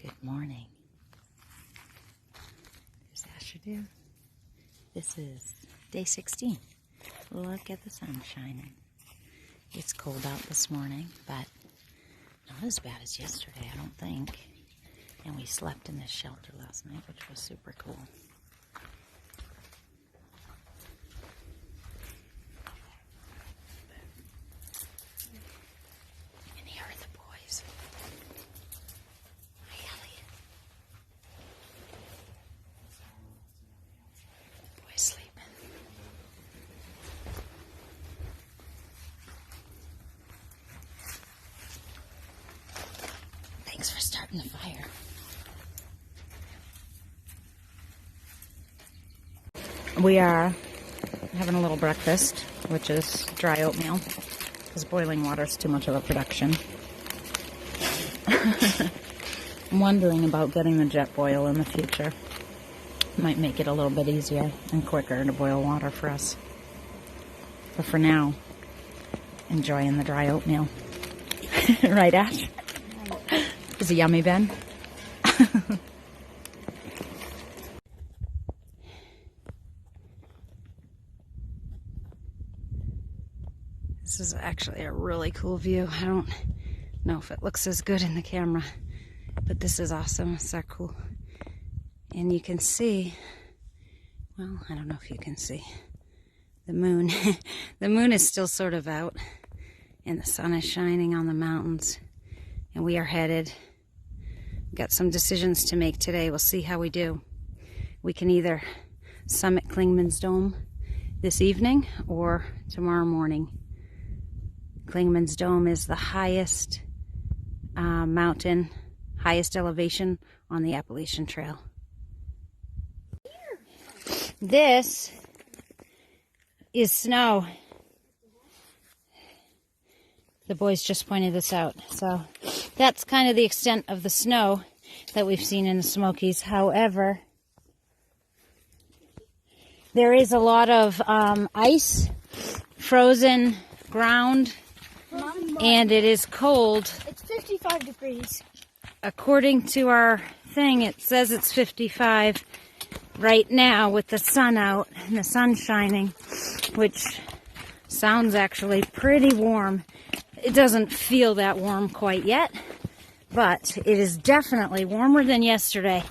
Good morning. There's Asher Deer. This is day 16. Look at the sun shining. It's cold out this morning, but not as bad as yesterday, I don't think. And we slept in this shelter last night, which was super cool. And here are the boys. Hi, Elliot. The boys sleeping. Thanks for starting the fire. We are having a little breakfast, which is dry oatmeal, because boiling water is too much of a production. I'm wondering about getting the jet boil in the future. Might make it a little bit easier and quicker to boil water for us. But for now, enjoying the dry oatmeal. Right, Ash? Is it yummy, Ben? This is actually a really cool view. I don't know if it looks as good in the camera, but this is awesome. It's so cool. And you can see, well, I don't know if you can see the moon. The moon is still sort of out, and the sun is shining on the mountains, and we are headed. We've got some decisions to make today. We'll see how we do. We can either summit Clingmans Dome this evening or tomorrow morning. Clingmans Dome is the highest mountain, highest elevation on the Appalachian Trail. This is snow. The boys just pointed this out. So that's kind of the extent of the snow that we've seen in the Smokies. However, there is a lot of ice, frozen ground, and it is cold. It's 55 degrees. According to our thing, it says it's 55 right now with the sun out and the sun shining, which sounds actually pretty warm. It doesn't feel that warm quite yet, but it is definitely warmer than yesterday.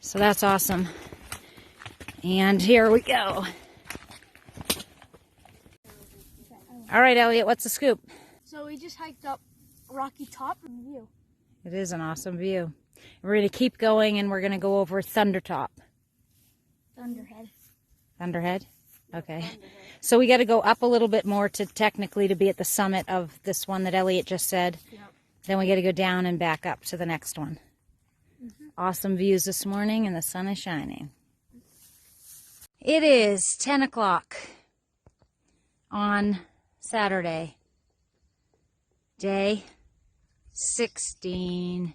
So that's awesome. And here we go. All right, Elliot, what's the scoop? So we just hiked up Rocky Top and view. It is an awesome view. We're going to keep going, and we're going to go over Thunderhead. Thunderhead? Okay. Thunderhead. So we got to go up a little bit more to technically to be at the summit of this one that Elliot just said. Yep. Then we got to go down and back up to the next one. Mm-hmm. Awesome views this morning, and the sun is shining. It is 10 o'clock on Saturday, day 16.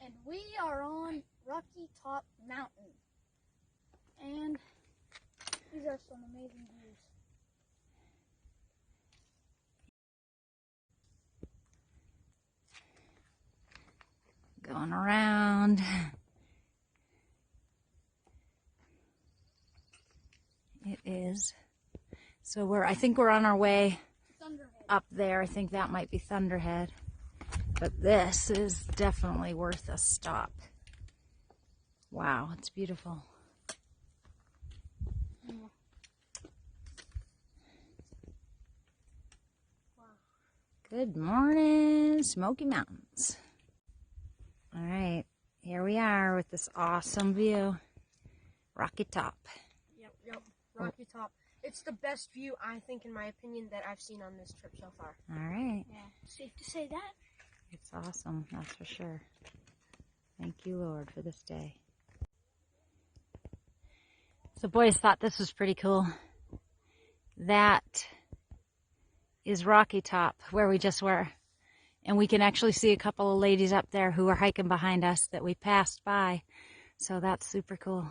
And we are on Rocky Top Mountain. And these are some amazing views. Going around. It is. So I think we're on our way up there. I think that might be Thunderhead. But this is definitely worth a stop. Wow, it's beautiful. Good morning, Smoky Mountains. All right, here we are with this awesome view. Rocky Top. Yep, Rocky Top. It's the best view, I think, in my opinion, that I've seen on this trip so far. All right. Yeah, safe to say that. It's awesome, that's for sure. Thank you, Lord, for this day. So boys thought this was pretty cool. That is Rocky Top, where we just were. And we can actually see a couple of ladies up there who are hiking behind us that we passed by. So that's super cool.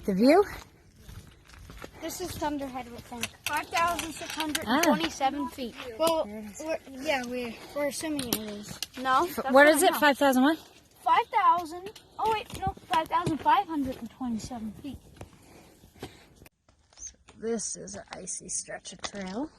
like the view? This is Thunderhead, we think. 5,627 feet. Well, we're assuming it is. No. What is it? 5,000 what? 5,000. Oh wait, no, 5,527 feet. So this is an icy stretch of trail.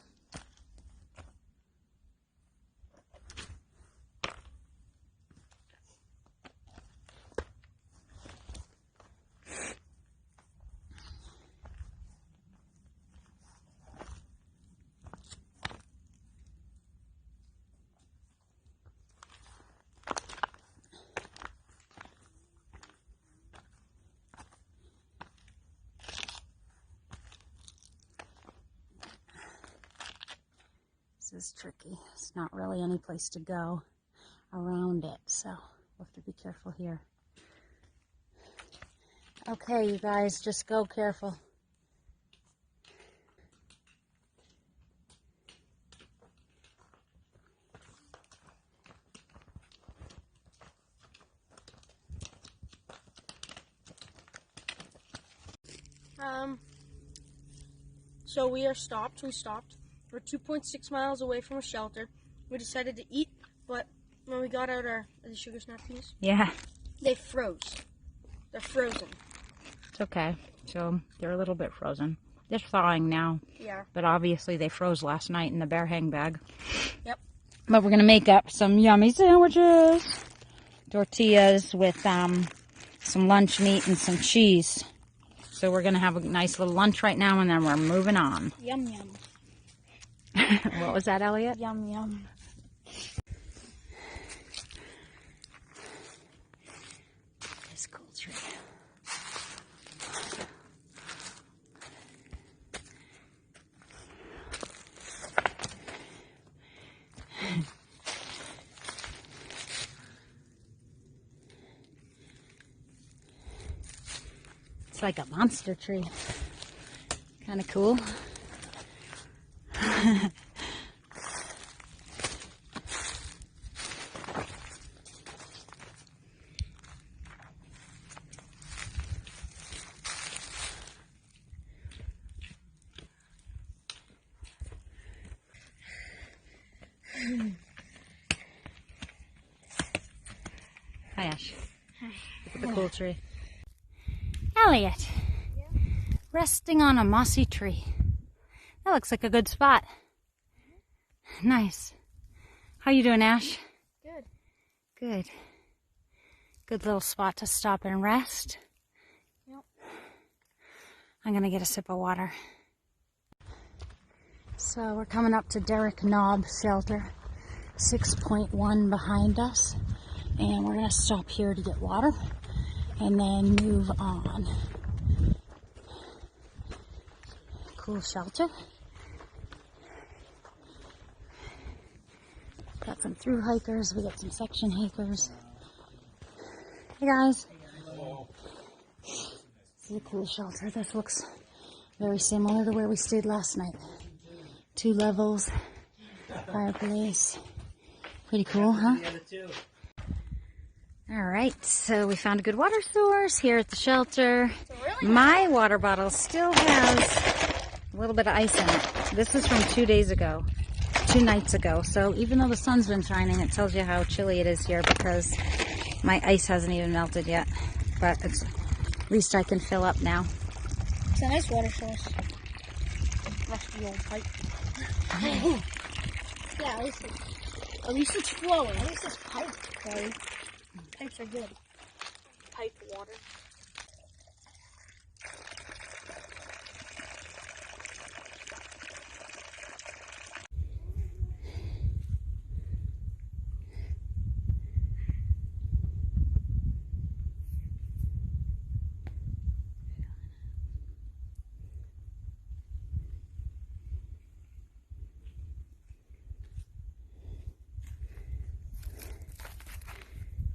This is tricky. It's not really any place to go around it, so we'll have to be careful here. Okay, you guys, just go careful. So we stopped. We're 2.6 miles away from a shelter. We decided to eat, but when we got out the sugar snap peas, Yeah. they froze. They're frozen. It's okay. So they're a little bit frozen. They're thawing now. Yeah. But obviously they froze last night in the bear hang bag. Yep. But we're going to make up some yummy sandwiches. Tortillas with some lunch meat and some cheese. So we're going to have a nice little lunch right now, and then we're moving on. Yum, yum. What was that, Elliot? Yum, yum. This cool tree. It's like a monster tree. Kind of cool. Hi, Ash. Look at the cool tree. Elliot. Yeah? Resting on a mossy tree. That looks like a good spot. Nice. How you doing, Ash? Good. Good. Good little spot to stop and rest. Yep. I'm gonna get a sip of water. So we're coming up to Derrick Knob Shelter, 6.1 behind us. And we're gonna stop here to get water and then move on. Cool shelter. Got some through hikers, we got some section hikers. Hey guys. This is a cool shelter. This looks very similar to where we stayed last night. 2 levels, fireplace. Pretty cool, huh? Alright, so we found a good water source here at the shelter. My water bottle still has a little bit of ice in it. This is from 2 days ago, 2 nights ago. So even though the sun's been shining, it tells you how chilly it is here because my ice hasn't even melted yet. But at least I can fill up now. It's a nice water source. Rusty old pipe. Yeah, at least it's flowing. At least it's piped, Chloe. Pipes are good. Pipe water.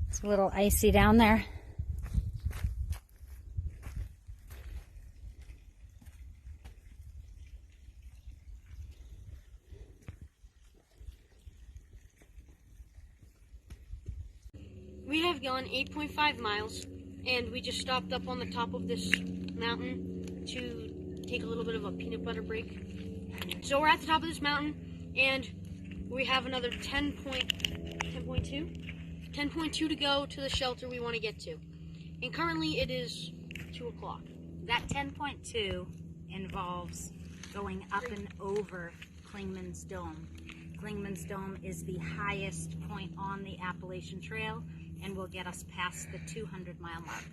It's a little icy down there. We have gone 8.5 miles, and we just stopped up on the top of this mountain to take a little bit of a peanut butter break. So we're at the top of this mountain, and we have another 10.2 to go to the shelter we want to get to. And currently it is 2 o'clock. That 10.2 involves going up and over Clingmans Dome. Clingmans Dome is the highest point on the Appalachian Trail and will get us past the 200-mile mark.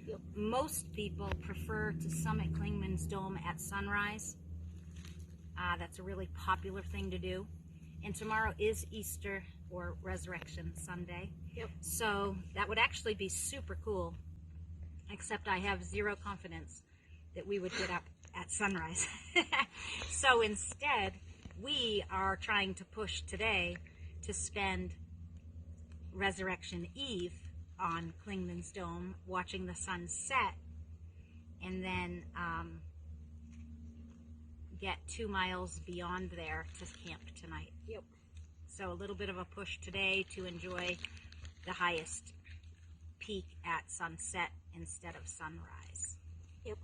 Yep. Most people prefer to summit Clingmans Dome at sunrise. That's a really popular thing to do. And tomorrow is Easter or Resurrection Sunday. Yep. So that would actually be super cool, except I have zero confidence that we would get up at sunrise. So instead, we are trying to push today to spend Resurrection Eve on Clingmans Dome, watching the sun set, and then get 2 miles beyond there to camp tonight. Yep. So a little bit of a push today to enjoy the highest peak at sunset instead of sunrise. Yep.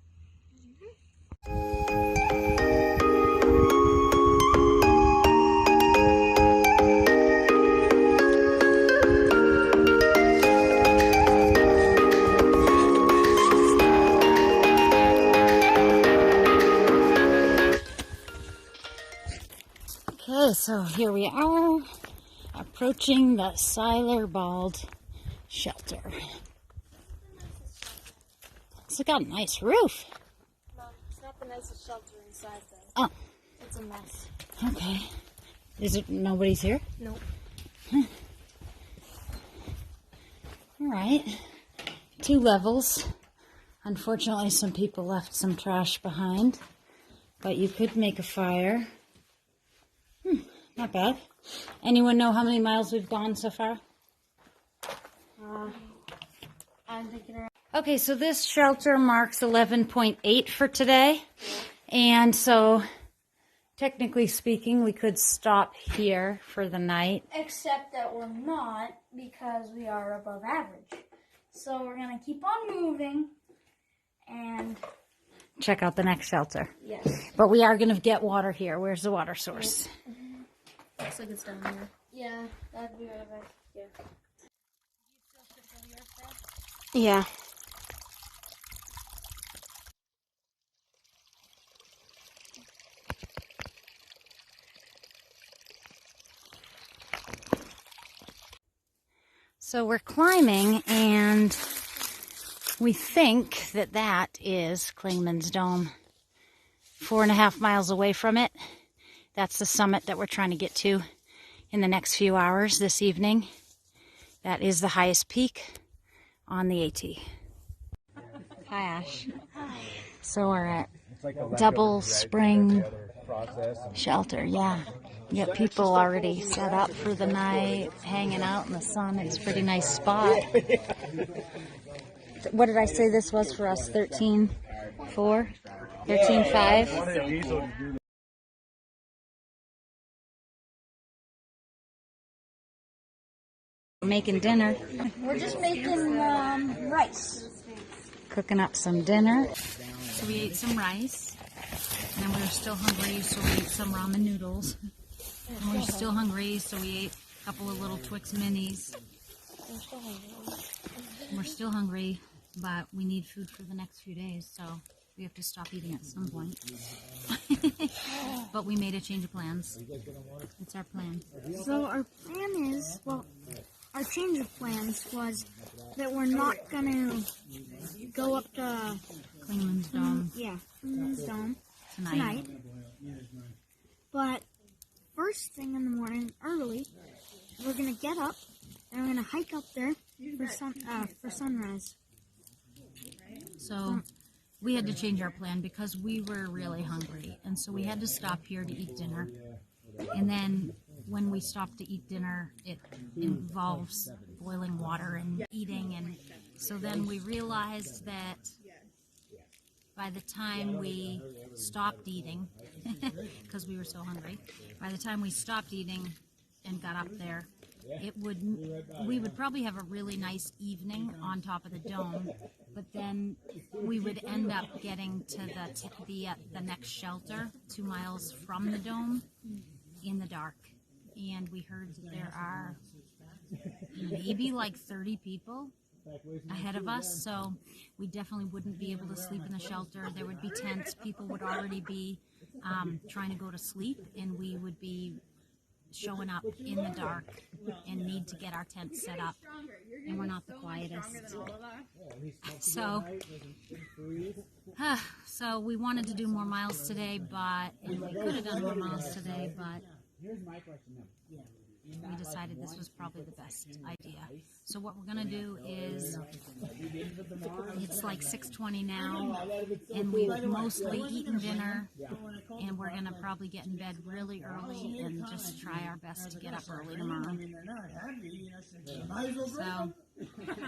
Okay, so here we are, approaching the Scilerbald Shelter. It's got a nice roof. Mom, it's not the nicest shelter inside though. Oh. It's a mess. Okay. Is it, nobody's here? Nope. All right. 2 levels. Unfortunately, some people left some trash behind, but you could make a fire. Not bad. Anyone know how many miles we've gone so far? I'm thinking around. Okay, so this shelter marks 11.8 for today. And so, technically speaking, we could stop here for the night. Except that we're not, because we are above average. So we're going to keep on moving and Check out the next shelter. yes. But we are going to get water here. Where's the water source? Looks like it's down here. Yeah, that'd be right back. Yeah. Yeah. So we're climbing, and we think that that is Clingmans Dome. 4.5 miles away from it. That's the summit that we're trying to get to in the next few hours this evening. That is the highest peak on the AT. Hi, Ash. So we're at Double Spring Shelter, yeah. You got people already set up for the night, hanging out in the sun. It's a pretty nice spot. What did I say this was for us? 13.4? 13.5? Making dinner. We're just making rice. Cooking up some dinner. So we ate some rice, and then we were still hungry, so we ate some ramen noodles. And we were still hungry, so we ate a couple of little Twix minis. We're still hungry, but we need food for the next few days, so we have to stop eating at some point. But we made a change of plans. It's our plan. So our plan is, well, our change of plans was that we're not gonna go up to Clingmans Dome Clingmans Dome tonight. But first thing in the morning, early, we're gonna get up and we're gonna hike up there for sunrise. So we had to change our plan because we were really hungry, and so we had to stop here to eat dinner. And then when we stop to eat dinner, it involves boiling water and eating, and so then we realized that by the time we stopped eating, because we were so hungry, by the time we stopped eating and got up there, we would probably have a really nice evening on top of the dome, but then we would end up getting to the next shelter 2 miles from the dome in the dark. And we heard that there are maybe like 30 people ahead of us, so we definitely wouldn't be able to sleep in the shelter. There would be tents. People would already be trying to go to sleep, and we would be showing up in the dark and need to get our tent set up, and we're not the quietest. So we wanted to do more miles today, and we could have done more miles today, but we decided this was probably the best idea. So what we're going to do is, it's like 6:20 now, and we've mostly eaten dinner, and we're going to probably get in bed really early and just try our best to get up early tomorrow. So,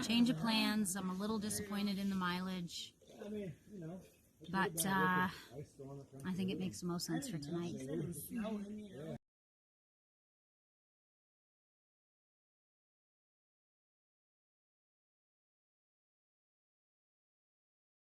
change of plans. I'm a little disappointed in the mileage, but I think it makes the most sense for tonight.